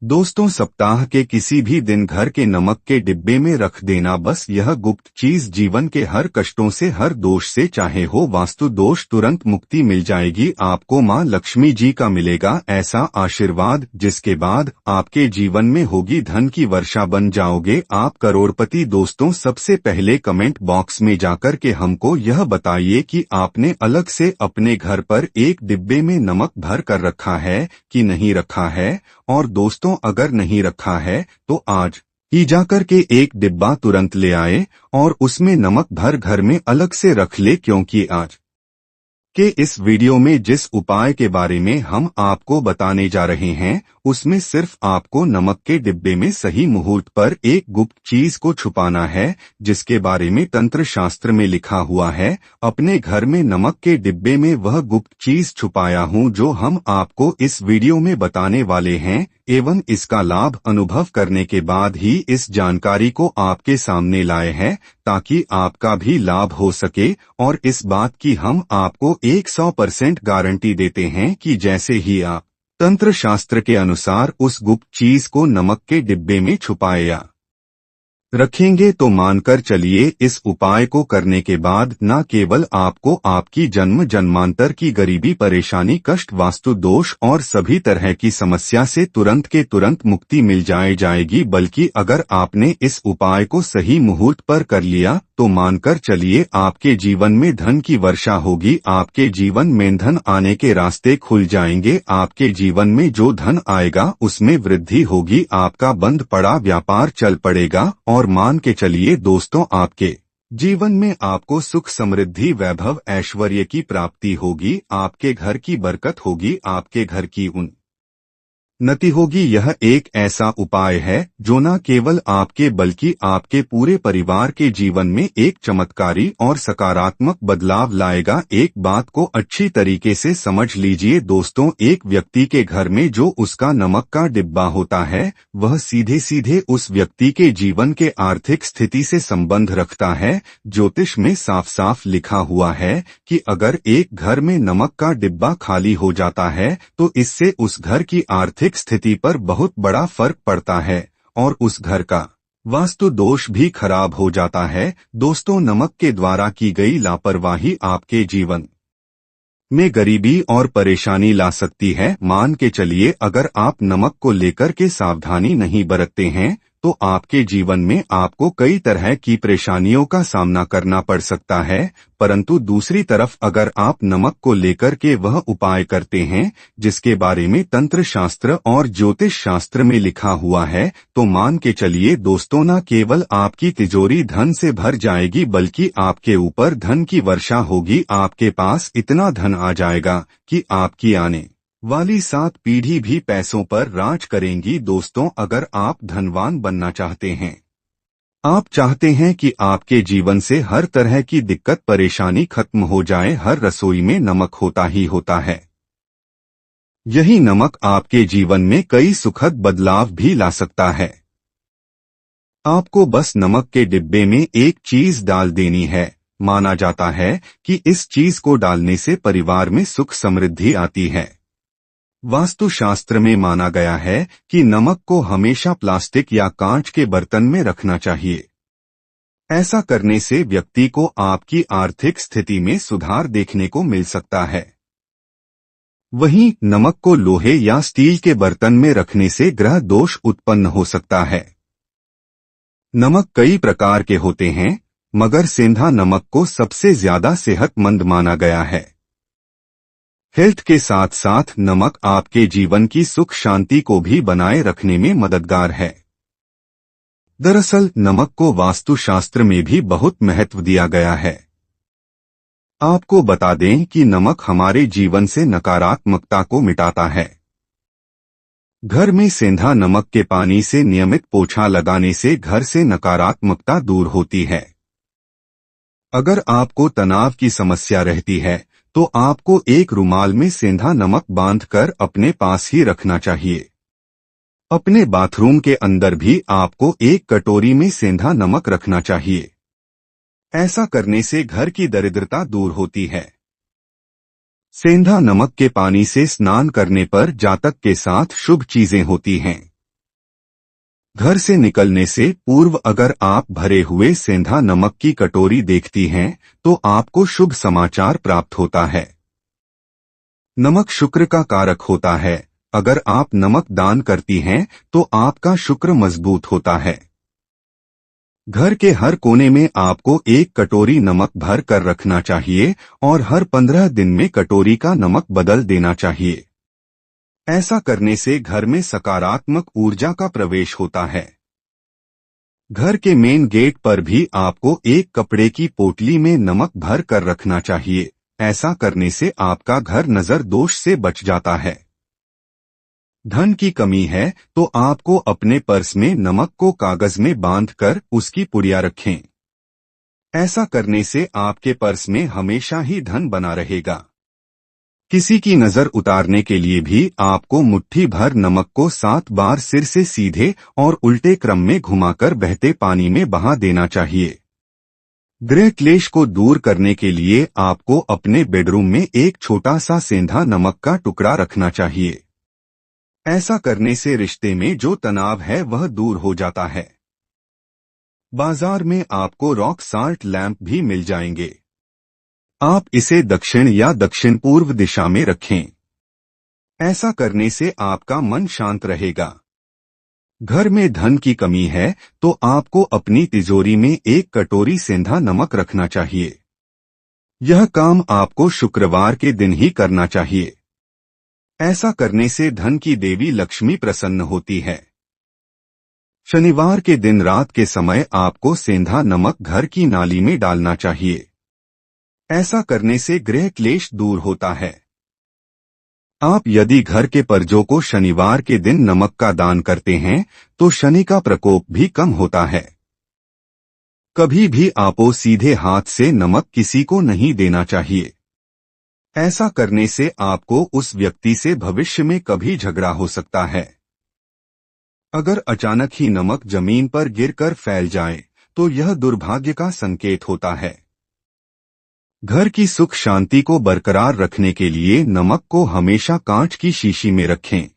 दोस्तों, सप्ताह के किसी भी दिन घर के नमक के डिब्बे में रख देना बस यह गुप्त चीज जीवन के हर कष्टों से, हर दोष से, चाहे हो वास्तु दोष, तुरंत मुक्ति मिल जाएगी। आपको मां लक्ष्मी जी का मिलेगा ऐसा आशीर्वाद जिसके बाद आपके जीवन में होगी धन की वर्षा, बन जाओगे आप करोड़पति। दोस्तों, सबसे पहले कमेंट बॉक्स में जाकर के हमको यह बताइए कि आपने अलग से अपने घर पर एक डिब्बे में नमक भर कर रखा है कि नहीं रखा है। और दोस्तों, अगर नहीं रखा है तो आज ही जाकर के एक डिब्बा तुरंत ले आए और उसमें नमक भर घर में अलग से रख ले, क्योंकि आज के इस वीडियो में जिस उपाय के बारे में हम आपको बताने जा रहे हैं उसमें सिर्फ आपको नमक के डिब्बे में सही मुहूर्त पर एक गुप्त चीज को छुपाना है, जिसके बारे में तंत्र शास्त्र में लिखा हुआ है। अपने घर में नमक के डिब्बे में वह गुप्त चीज छुपाया हूं जो हम आपको इस वीडियो में बताने वाले हैं, एवं इसका लाभ अनुभव करने के बाद ही इस जानकारी को आपके सामने लाए हैं, ताकि आपका भी लाभ हो सके। और इस बात की हम आपको 100% गारंटी देते हैं कि जैसे ही आप तंत्र शास्त्र के अनुसार उस गुप्त चीज को नमक के डिब्बे में छुपाया रखेंगे तो मानकर चलिए इस उपाय को करने के बाद न केवल आपको आपकी जन्म जन्मांतर की गरीबी, परेशानी, कष्ट, वास्तु दोष और सभी तरह की समस्या से तुरंत के तुरंत मुक्ति मिल जाएगी, बल्कि अगर आपने इस उपाय को सही मुहूर्त पर कर लिया तो मानकर चलिए आपके जीवन में धन की वर्षा होगी, आपके जीवन में धन आने के रास्ते खुल जाएंगे, आपके जीवन में जो धन आएगा उसमें वृद्धि होगी, आपका बंद पड़ा व्यापार चल पड़ेगा। और मान के चलिए दोस्तों, आपके जीवन में आपको सुख, समृद्धि, वैभव, ऐश्वर्य की प्राप्ति होगी, आपके घर की बरकत होगी, आपके घर की उन्नति होगी। यह एक ऐसा उपाय है जो न केवल आपके बल्कि आपके पूरे परिवार के जीवन में एक चमत्कारी और सकारात्मक बदलाव लाएगा। एक बात को अच्छी तरीके से समझ लीजिए दोस्तों, एक व्यक्ति के घर में जो उसका नमक का डिब्बा होता है वह सीधे सीधे उस व्यक्ति के जीवन के आर्थिक स्थिति से संबंध रखता है। ज्योतिष में साफ साफ लिखा हुआ है कि अगर एक घर में नमक का डिब्बा खाली हो जाता है तो इससे उस घर की आर्थिक स्थिति पर बहुत बड़ा फर्क पड़ता है और उस घर का वास्तु दोष भी खराब हो जाता है। दोस्तों, नमक के द्वारा की गई लापरवाही आपके जीवन में गरीबी और परेशानी ला सकती है। मान के चलिए अगर आप नमक को लेकर के सावधानी नहीं बरतते हैं तो आपके जीवन में आपको कई तरह की परेशानियों का सामना करना पड़ सकता है, परंतु दूसरी तरफ अगर आप नमक को लेकर के वह उपाय करते हैं जिसके बारे में तंत्र शास्त्र और ज्योतिष शास्त्र में लिखा हुआ है तो मान के चलिए दोस्तों, न केवल आपकी तिजोरी धन से भर जाएगी बल्कि आपके ऊपर धन की वर्षा होगी। आपके पास इतना धन आ जाएगा कि आपकी आने वाली 7 पीढ़ी भी पैसों पर राज करेंगी। दोस्तों, अगर आप धनवान बनना चाहते हैं, आप चाहते हैं कि आपके जीवन से हर तरह की दिक्कत परेशानी खत्म हो जाए, हर रसोई में नमक होता ही होता है, यही नमक आपके जीवन में कई सुखद बदलाव भी ला सकता है। आपको बस नमक के डिब्बे में एक चीज डाल देनी है। माना जाता है कि इस चीज को डालने से परिवार में सुख समृद्धि आती है। वास्तुशास्त्र में माना गया है कि नमक को हमेशा प्लास्टिक या कांच के बर्तन में रखना चाहिए। ऐसा करने से व्यक्ति को आपकी आर्थिक स्थिति में सुधार देखने को मिल सकता है। वहीं नमक को लोहे या स्टील के बर्तन में रखने से ग्रह दोष उत्पन्न हो सकता है। नमक कई प्रकार के होते हैं, मगर सेंधा नमक को सबसे ज्यादा सेहतमंद माना गया है। हेल्थ के साथ साथ नमक आपके जीवन की सुख शांति को भी बनाए रखने में मददगार है। दरअसल नमक को वास्तुशास्त्र में भी बहुत महत्व दिया गया है। आपको बता दें कि नमक हमारे जीवन से नकारात्मकता को मिटाता है। घर में सेंधा नमक के पानी से नियमित पोछा लगाने से घर से नकारात्मकता दूर होती है। अगर आपको तनाव की समस्या रहती है तो आपको एक रुमाल में सेंधा नमक बांधकर अपने पास ही रखना चाहिए। अपने बाथरूम के अंदर भी आपको एक कटोरी में सेंधा नमक रखना चाहिए। ऐसा करने से घर की दरिद्रता दूर होती है। सेंधा नमक के पानी से स्नान करने पर जातक के साथ शुभ चीजें होती हैं। घर से निकलने से पूर्व अगर आप भरे हुए सेंधा नमक की कटोरी देखती हैं तो आपको शुभ समाचार प्राप्त होता है। नमक शुक्र का कारक होता है। अगर आप नमक दान करती हैं तो आपका शुक्र मजबूत होता है। घर के हर कोने में आपको एक कटोरी नमक भर कर रखना चाहिए और हर 15 दिन में कटोरी का नमक बदल देना चाहिए। ऐसा करने से घर में सकारात्मक ऊर्जा का प्रवेश होता है। घर के मेन गेट पर भी आपको एक कपड़े की पोटली में नमक भर कर रखना चाहिए। ऐसा करने से आपका घर नजर दोष से बच जाता है। धन की कमी है तो आपको अपने पर्स में नमक को कागज में बांधकर उसकी पुड़िया रखें। ऐसा करने से आपके पर्स में हमेशा ही धन बना रहेगा। किसी की नजर उतारने के लिए भी आपको मुट्ठी भर नमक को 7 बार सिर से सीधे और उल्टे क्रम में घुमाकर बहते पानी में बहा देना चाहिए। गृह क्लेश को दूर करने के लिए आपको अपने बेडरूम में एक छोटा सा सेंधा नमक का टुकड़ा रखना चाहिए। ऐसा करने से रिश्ते में जो तनाव है वह दूर हो जाता है। बाजार में आपको रॉक साल्ट लैंप भी मिल जाएंगे। आप इसे दक्षिण या दक्षिण पूर्व दिशा में रखें। ऐसा करने से आपका मन शांत रहेगा। घर में धन की कमी है तो आपको अपनी तिजोरी में एक कटोरी सेंधा नमक रखना चाहिए। यह काम आपको शुक्रवार के दिन ही करना चाहिए। ऐसा करने से धन की देवी लक्ष्मी प्रसन्न होती है। शनिवार के दिन रात के समय आपको सेंधा नमक घर की नाली में डालना चाहिए। ऐसा करने से गृह क्लेश दूर होता है। आप यदि घर के पर्जों को शनिवार के दिन नमक का दान करते हैं तो शनि का प्रकोप भी कम होता है। कभी भी आपको सीधे हाथ से नमक किसी को नहीं देना चाहिए। ऐसा करने से आपको उस व्यक्ति से भविष्य में कभी झगड़ा हो सकता है। अगर अचानक ही नमक जमीन पर गिरकर फैल जाए तो यह दुर्भाग्य का संकेत होता है। घर की सुख शांति को बरकरार रखने के लिए नमक को हमेशा कांच की शीशी में रखें।